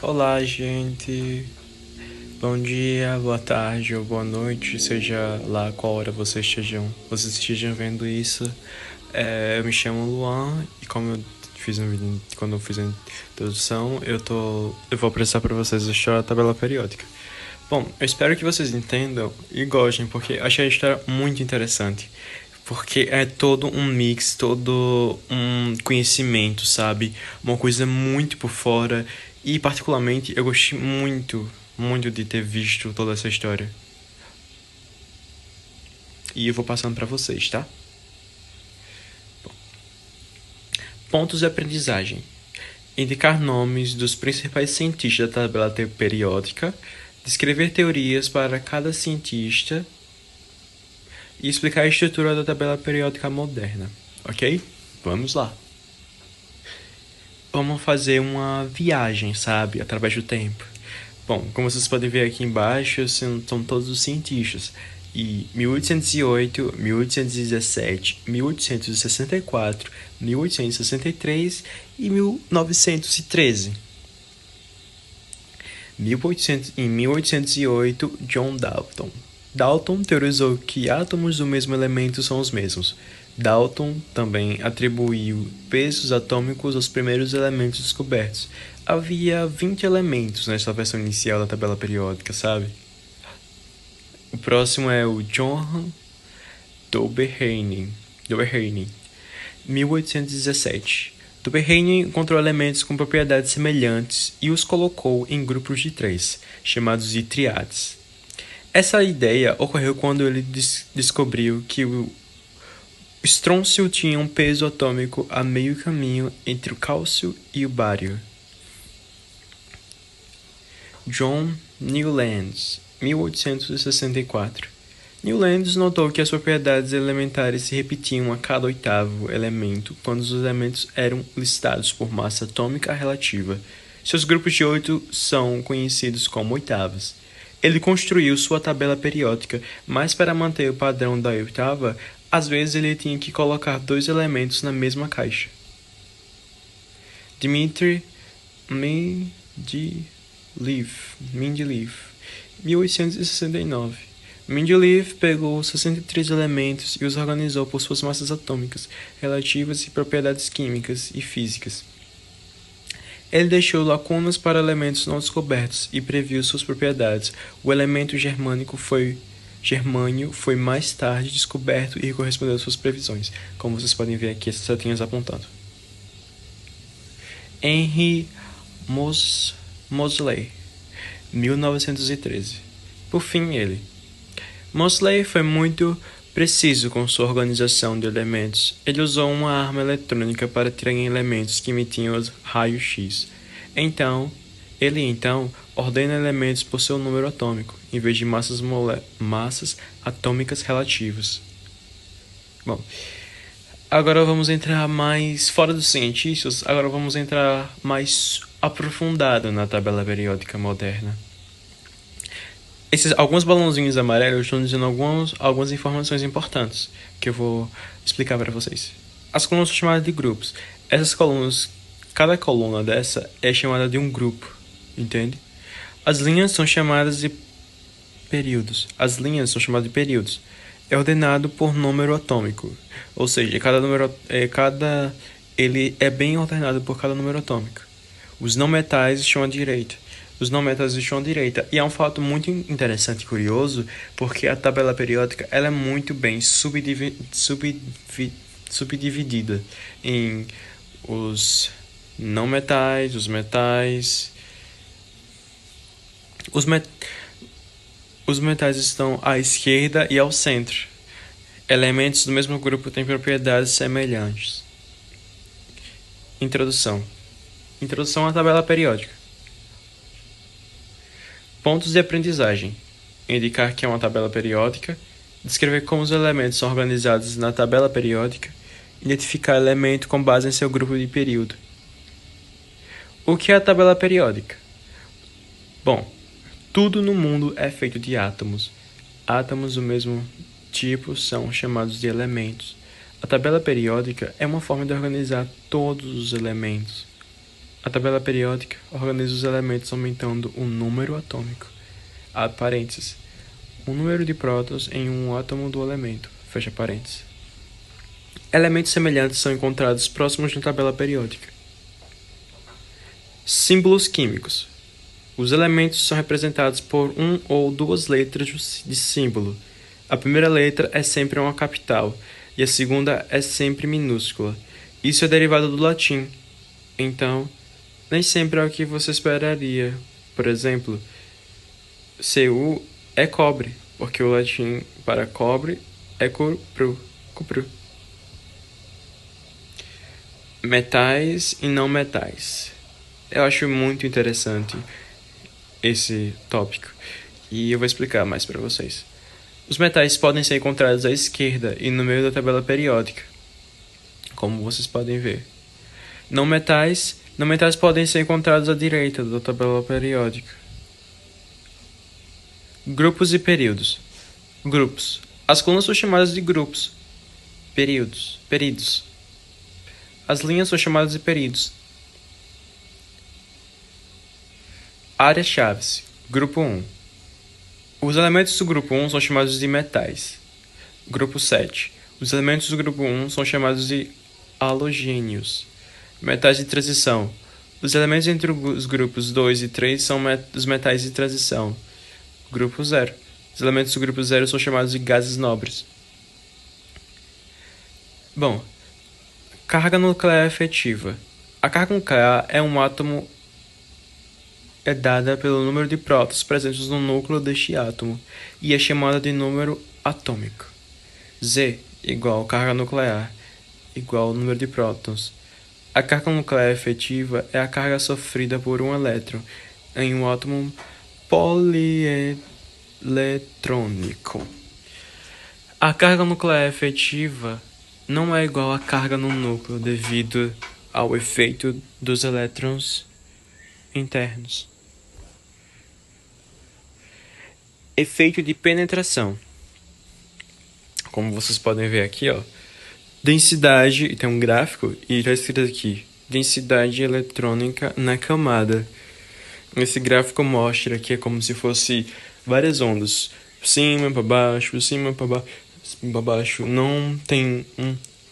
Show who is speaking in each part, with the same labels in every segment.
Speaker 1: Olá, gente. Bom dia, boa tarde ou boa noite, seja lá qual hora vocês estejam vendo isso. Eu me chamo Luan e como eu fiz um vídeo, quando eu fiz a introdução, eu vou apresentar para vocês a história da tabela periódica. Bom, eu espero que vocês entendam e gostem, porque eu achei a história muito interessante. Porque é todo um mix, todo um conhecimento, sabe? Uma coisa muito por fora. E, particularmente, eu gostei muito, muito de ter visto toda essa história. E eu vou passando para vocês, tá? Bom, pontos de aprendizagem: indicar nomes dos principais cientistas da tabela periódica, descrever teorias para cada cientista e explicar a estrutura da tabela periódica moderna, ok? Vamos lá. Vamos fazer uma viagem, sabe? Através do tempo. Bom, como vocês podem ver aqui embaixo, são todos os cientistas. E 1808, 1817, 1864, 1863 e 1913. Em 1808, John Dalton. Dalton teorizou que átomos do mesmo elemento são os mesmos. Dalton também atribuiu pesos atômicos aos primeiros elementos descobertos. Havia 20 elementos nessa versão inicial da tabela periódica, sabe? O próximo é o Johann Dobereinen, 1817. Dobereinen encontrou elementos com propriedades semelhantes e os colocou em grupos de 3, chamados de triades. Essa ideia ocorreu quando ele descobriu que o estrôncio tinha um peso atômico a meio caminho entre o cálcio e o bário. John Newlands, 1864. Newlands notou que as propriedades elementares se repetiam a cada oitavo elemento quando os elementos eram listados por massa atômica relativa. Seus grupos de 8 são conhecidos como oitavas. Ele construiu sua tabela periódica, mas para manter o padrão da oitava, às vezes ele tinha que colocar 2 elementos na mesma caixa. Dmitry Mendeleev, 1869. Mendeleev pegou 63 elementos e os organizou por suas massas atômicas, relativas e propriedades químicas e físicas. Ele deixou lacunas para elementos não descobertos e previu suas propriedades. O elemento germânio foi mais tarde descoberto e correspondeu às suas previsões, como vocês podem ver aqui essas setinhas apontando. Henry Moseley, 1913. Por fim, Moseley foi muito preciso com sua organização de elementos. Ele usou uma arma eletrônica para tirar elementos que emitiam os raios X. Ele ordena elementos por seu número atômico, em vez de massas atômicas relativas. Bom, agora vamos entrar mais fora dos cientistas. Agora vamos entrar mais aprofundado na tabela periódica moderna. Alguns balãozinhos amarelos estão dizendo algumas informações importantes que eu vou explicar para vocês. As colunas são chamadas de grupos. Essas colunas, cada coluna dessa é chamada de um grupo, entende? As linhas são chamadas de períodos. É ordenado por número atômico, ou seja, ele é bem ordenado por cada número atômico. Os não metais estão à direita. E é um fato muito interessante e curioso, porque a tabela periódica ela é muito bem subdividida em os não metais, os metais. Os metais estão à esquerda e ao centro. Elementos do mesmo grupo têm propriedades semelhantes. Introdução à tabela periódica. Pontos de aprendizagem: indicar que é uma tabela periódica, descrever como os elementos são organizados na tabela periódica, identificar elemento com base em seu grupo de período. O que é a tabela periódica? Bom, tudo no mundo é feito de átomos. Átomos do mesmo tipo são chamados de elementos. A tabela periódica é uma forma de organizar todos os elementos. A tabela periódica organiza os elementos aumentando o número atômico. Abre parênteses. O número de prótons em um átomo do elemento. Fecha parênteses. Elementos semelhantes são encontrados próximos na tabela periódica. Símbolos químicos. Os elementos são representados por um ou duas letras de símbolo. A primeira letra é sempre uma capital e a segunda é sempre minúscula. Isso é derivado do latim. Então, nem sempre é o que você esperaria. Por exemplo, Cu é cobre, porque o latim para cobre é cupru. Metais e não metais. Eu acho muito interessante esse tópico e eu vou explicar mais para vocês. Os metais podem ser encontrados à esquerda e no meio da tabela periódica, como vocês podem ver. Não metais podem ser encontrados à direita da tabela periódica. Grupos e períodos. Grupos. As colunas são chamadas de grupos. Períodos. As linhas são chamadas de períodos. Áreas-chave. Grupo 1. Os elementos do grupo 1 são chamados de metais. Grupo 7. Os elementos do grupo 1 são chamados de halogênios. Metais de transição. Os elementos entre os grupos 2 e 3 são os metais de transição. Grupo 0. Os elementos do grupo 0 são chamados de gases nobres. Bom, carga nuclear efetiva. A carga nuclear é um átomo é dada pelo número de prótons presentes no núcleo deste átomo e é chamada de número atômico. Z igual carga nuclear igual ao número de prótons. A carga nuclear efetiva é a carga sofrida por um elétron em um átomo polieletrônico. A carga nuclear efetiva não é igual à carga no núcleo devido ao efeito dos elétrons internos. Efeito de penetração. Como vocês podem ver aqui, densidade, tem um gráfico e está escrito aqui, densidade eletrônica na camada. Esse gráfico mostra que é como se fosse várias ondas, cima para baixo, não tem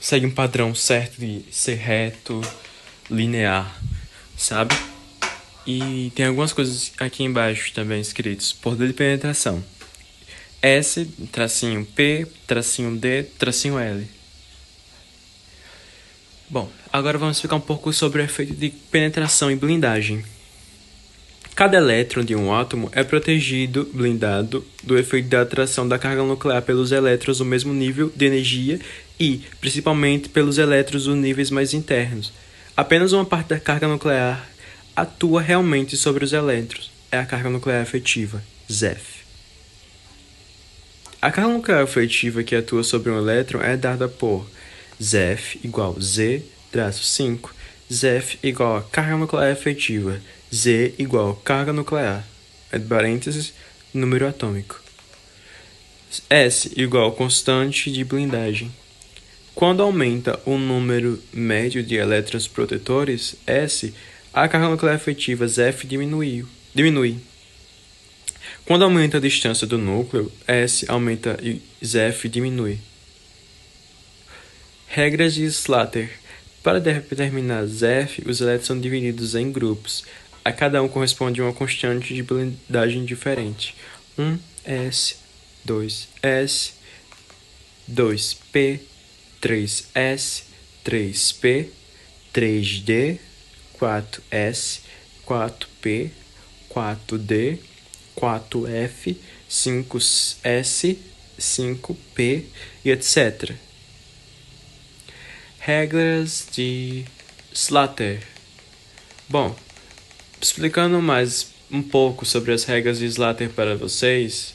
Speaker 1: segue um padrão certo de ser reto, linear, sabe? E tem algumas coisas aqui embaixo também escritas. Poder de penetração. S, tracinho P, tracinho D, tracinho L. Bom, agora vamos explicar um pouco sobre o efeito de penetração e blindagem. Cada elétron de um átomo é protegido, blindado, do efeito da atração da carga nuclear pelos elétrons do mesmo nível de energia e, principalmente, pelos elétrons dos níveis mais internos. Apenas uma parte da carga nuclear atua realmente sobre os elétrons. É a carga nuclear efetiva, ZeF. A carga nuclear efetiva que atua sobre um elétron é dada por ZeF igual Z-5, ZeF igual a carga nuclear efetiva, Z igual carga nuclear, entre parênteses, número atômico. S igual constante de blindagem. Quando aumenta o número médio de elétrons protetores, S, a carga nuclear efetiva ZeF diminui. Quando aumenta a distância do núcleo, S aumenta e ZeF diminui. Regras de Slater. Para determinar ZeF, os elétrons são divididos em grupos. A cada um corresponde a uma constante de blindagem diferente. 1S, 2S, 2P, 3S, 3P, 3D, 4S, 4P, 4D, 4F, 5S, 5P e etc. Regras de Slater. Bom, explicando mais um pouco sobre as regras de Slater para vocês,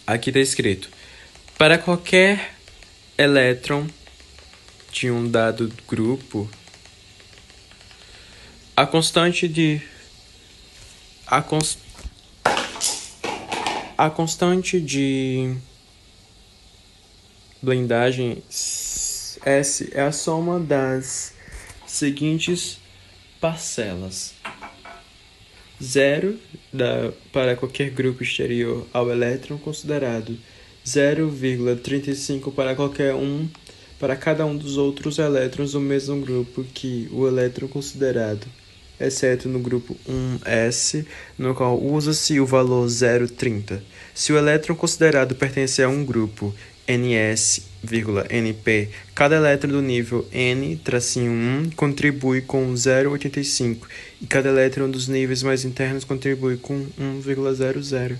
Speaker 1: aqui está escrito: para qualquer elétron de um dado grupo, a constante de blindagem S é a soma das seguintes parcelas: 0 para qualquer grupo exterior ao elétron considerado, 0,35 para cada um dos outros elétrons do mesmo grupo que o elétron considerado, exceto no grupo 1s, no qual usa-se o valor 0,30. Se o elétron considerado pertencer a um grupo ns,np, cada elétron do nível n-1 contribui com 0,85 e cada elétron dos níveis mais internos contribui com 1,00.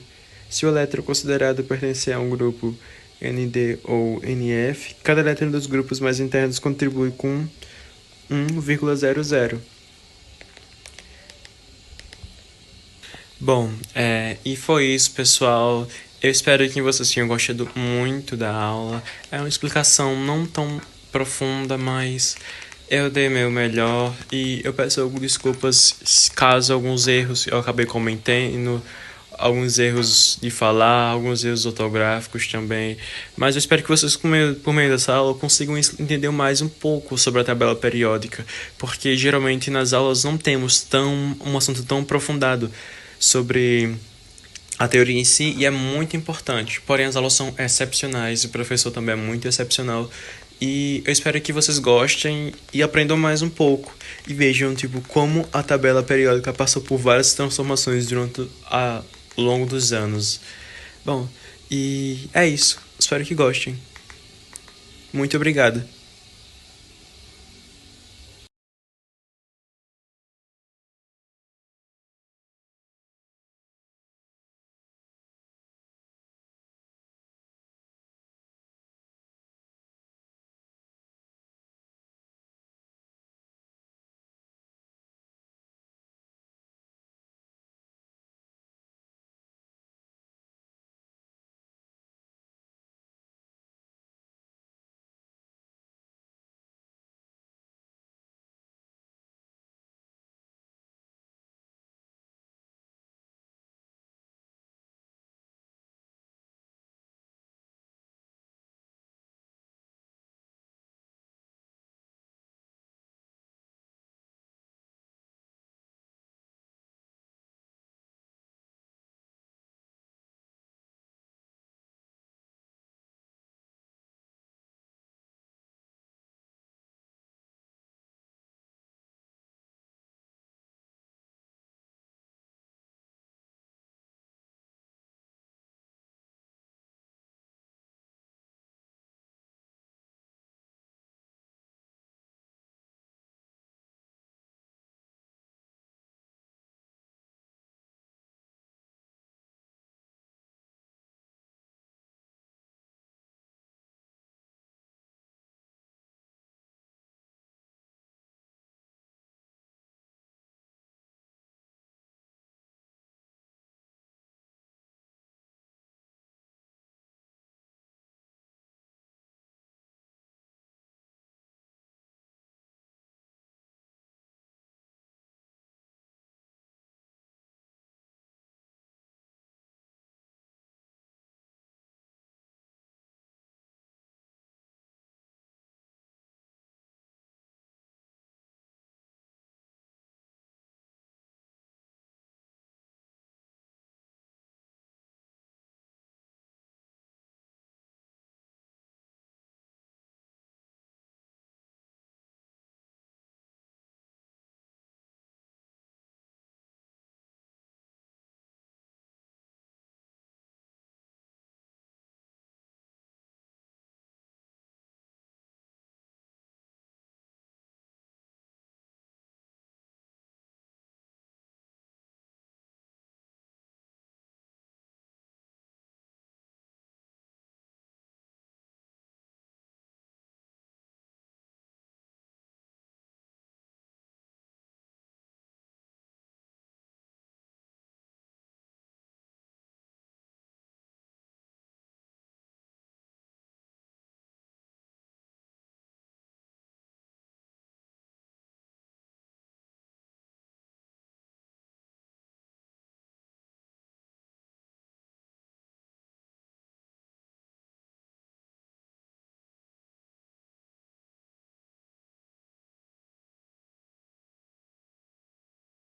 Speaker 1: Se o elétron considerado pertencer a um grupo nd ou nf, cada elétron dos grupos mais internos contribui com 1,00. Bom, e foi isso, pessoal. Eu espero que vocês tenham gostado muito da aula. É uma explicação não tão profunda, mas eu dei meu melhor e eu peço desculpas caso alguns erros eu acabei cometendo, alguns erros de falar, alguns erros ortográficos também. Mas eu espero que vocês, por meio dessa aula, consigam entender mais um pouco sobre a tabela periódica, porque geralmente nas aulas não temos um assunto tão aprofundado sobre a teoria em si, e é muito importante. Porém, as aulas são excepcionais, o professor também é muito excepcional, e eu espero que vocês gostem e aprendam mais um pouco e vejam como a tabela periódica passou por várias transformações durante ao longo dos anos. Bom, e é isso. Espero que gostem. Muito obrigado.